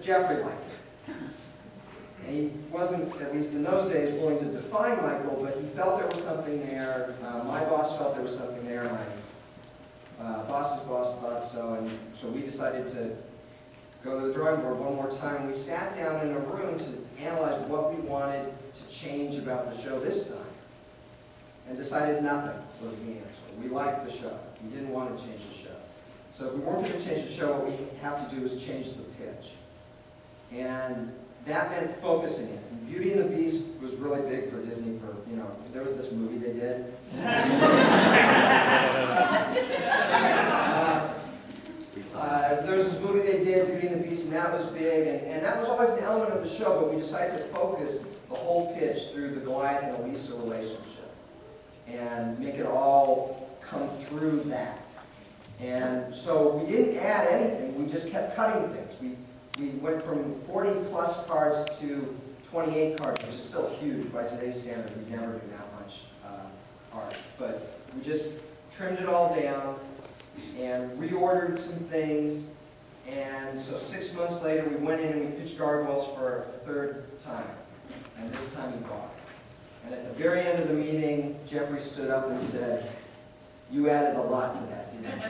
Jeffrey liked it. And he wasn't, at least in those days, willing to define Michael, but he felt there was something there. My boss felt there was something there. My boss's boss thought so, and so we decided to go to the drawing board one more time. We sat down in a room to analyze what we wanted to change about the show this time, and decided nothing was the answer. We liked the show. We didn't want to change the show. So if we weren't going to change the show, what we have to do is change the pitch. And that meant focusing it. And Beauty and the Beast was really big for Disney for, you know, there was this movie they did. There was this movie they did, Beauty and the Beast, and that was big. And that was always an element of the show, but we decided to focus the whole pitch through the Goliath and Elisa relationship. And make it all come through that. And so we didn't add anything, we just kept cutting things. We went from 40 plus cards to 28 cards, which is still huge by today's standards. We'd never do that much art. But we just trimmed it all down and reordered some things. And so 6 months later, we went in and we pitched Gargoyles for a third time. And this time he bought it. And at the very end of the meeting, Jeffrey stood up and said, "You added a lot to that, didn't you?"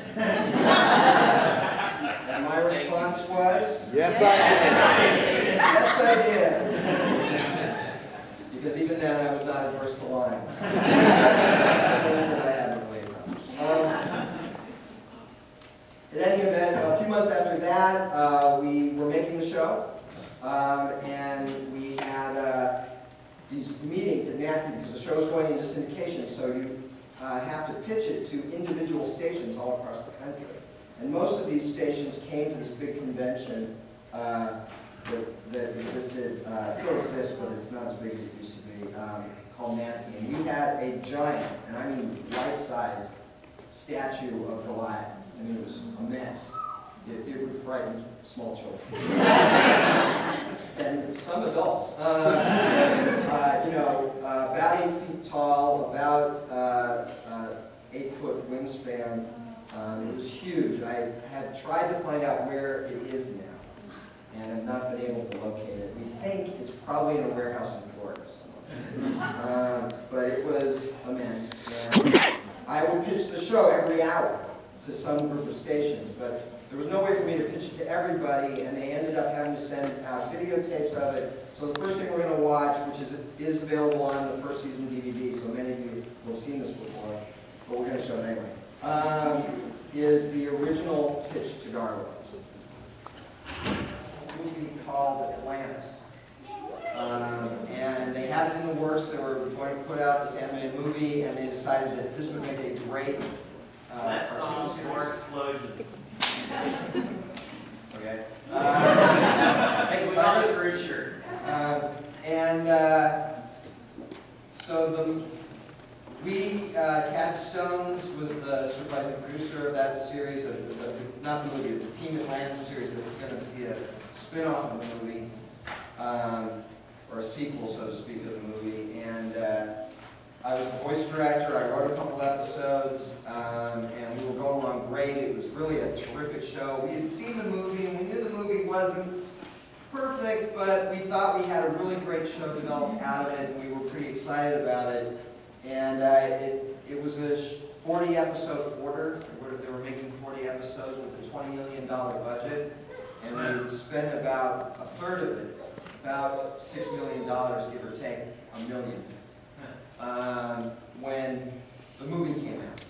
And my response was, "Yes, I did. Yes, I did." Because even then, I was not adverse to lying. Things that I hadn't really done. In any event, a few months after that, we were making the show, and we had these meetings at NACI because the show was going into syndication, so you have to pitch it to individual stations all across the country. And most of these stations came to this big convention that existed, still exists, but it's not as big as it used to be, called NACI. And we had a giant, and I mean life-size, statue of Goliath. I mean, it was a mess. It would frighten small children. And some adults. You know, about 8 feet tall, about 8-foot wingspan. It was huge. I had tried to find out where it is now, and have not been able to locate it. We think it's probably in a warehouse in Florida somewhere. But it was immense. And I would pitch the show every hour to some group of stations, but there was no way for me to pitch it to everybody, and they ended up having to send out videotapes of it. So the first thing we're going to watch, which is available on the first season DVD, so many of you will have seen this before, but we're going to show it anyway, is the original pitch to Gargoyles. A movie called Atlantis. And they had it in the works. They were going to put out this animated movie, and they decided that this would make a great cartoon series. More explosions. Okay. It was on the cruise shirt. So Tad Stones was the supervising producer of that series, not the movie, the Team Atlantis series that was going to be a spin-off of the movie, or a sequel, so to speak, of the movie. And I was the voice director. I wrote a couple episodes, and we were going along great. It was really a terrific show. We had seen the movie, and we knew the movie wasn't perfect, but we thought we had a really great show developed out of it, and we were pretty excited about it. And it was a 40-episode order. They were making 40 episodes with a $20 million budget, and we had spent about a third of it, about $6 million, give or take, $1 million. When the movie came out,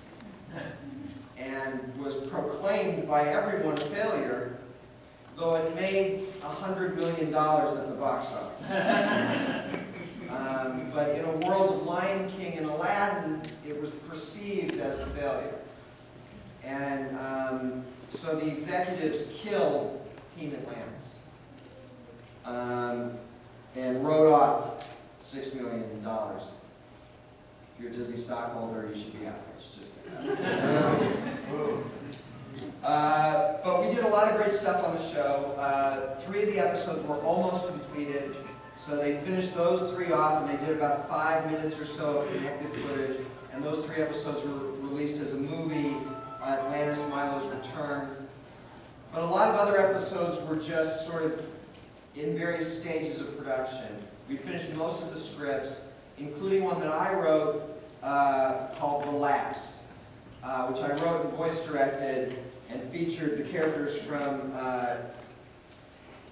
and was proclaimed by everyone a failure, though it made $100 million at the box office. But in a world of Lion King and Aladdin, it was perceived as a failure. And so the executives killed Team Atlantis and wrote off $6 million. If you're a Disney stockholder, you should be outraged. Just but we did a lot of great stuff on the show. 3 of the episodes were almost completed, so they finished those 3 off, and they did about 5 minutes or so of connected footage. And those 3 episodes were released as a movie, Atlantis: Milo's Return. But a lot of other episodes were just sort of in various stages of production. We finished most of the scripts, including one that I wrote called The Last, which I wrote and voice directed and featured the characters from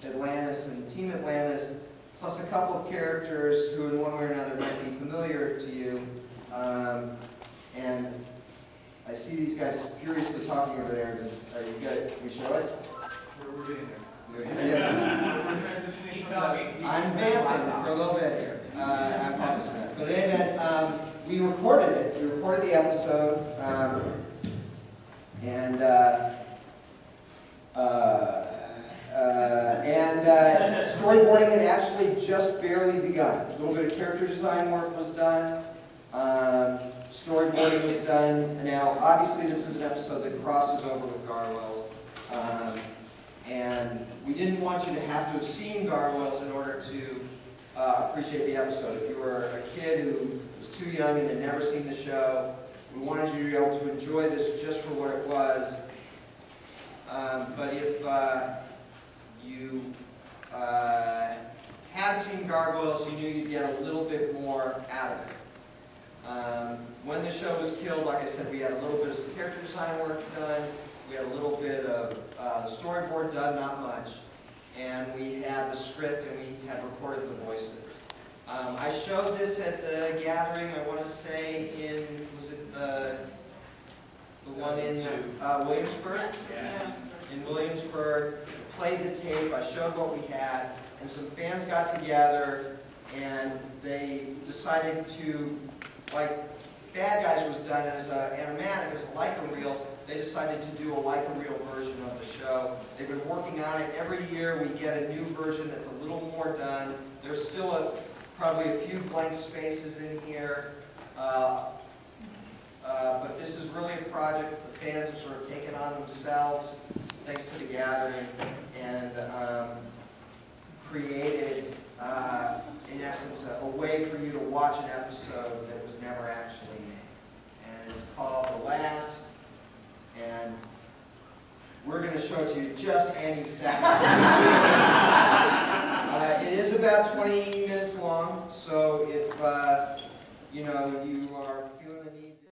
Atlantis and Team Atlantis, plus a couple of characters who in one way or another might be familiar to you. And I see these guys furiously talking over there. Are you good? Can we show it? We're getting there. We're Transitioning. I'm vamping for a little bit here. I apologize for that. But in any event, we recorded it. We recorded the episode. Storyboarding had actually just barely begun. A little bit of character design work was done. Storyboarding was done. Now, obviously, this is an episode that crosses over with Gargoyles. And we didn't want you to have to have seen Gargoyles in order to appreciate the episode. If you were a kid who was too young and had never seen the show, we wanted you to be able to enjoy this just for what it was. But if you had seen Gargoyles, you knew you'd get a little bit more out of it. When the show was killed, like I said, we had a little bit of some character design work done. We had a little bit of the storyboard done, not much. And we had the script and we had recorded the voices. I showed this at the gathering, I want to say was it the one in Williamsburg? Yeah. In Williamsburg, played the tape, I showed what we had, and some fans got together and they decided to, like Bad Guys was done as an animatic, as a like-a-reel, they decided to do a like-a-reel version of the show. They've been working on it. Every year we get a new version that's a little more done. There's still probably a few blank spaces in here. But this is really a project that the fans have sort of taken on themselves, thanks to the gathering, and created, in essence, a way for you to watch an episode that was never actually made. And it's called The Last. And we're going to show it to you just any second. It is about 20 minutes long, so if you are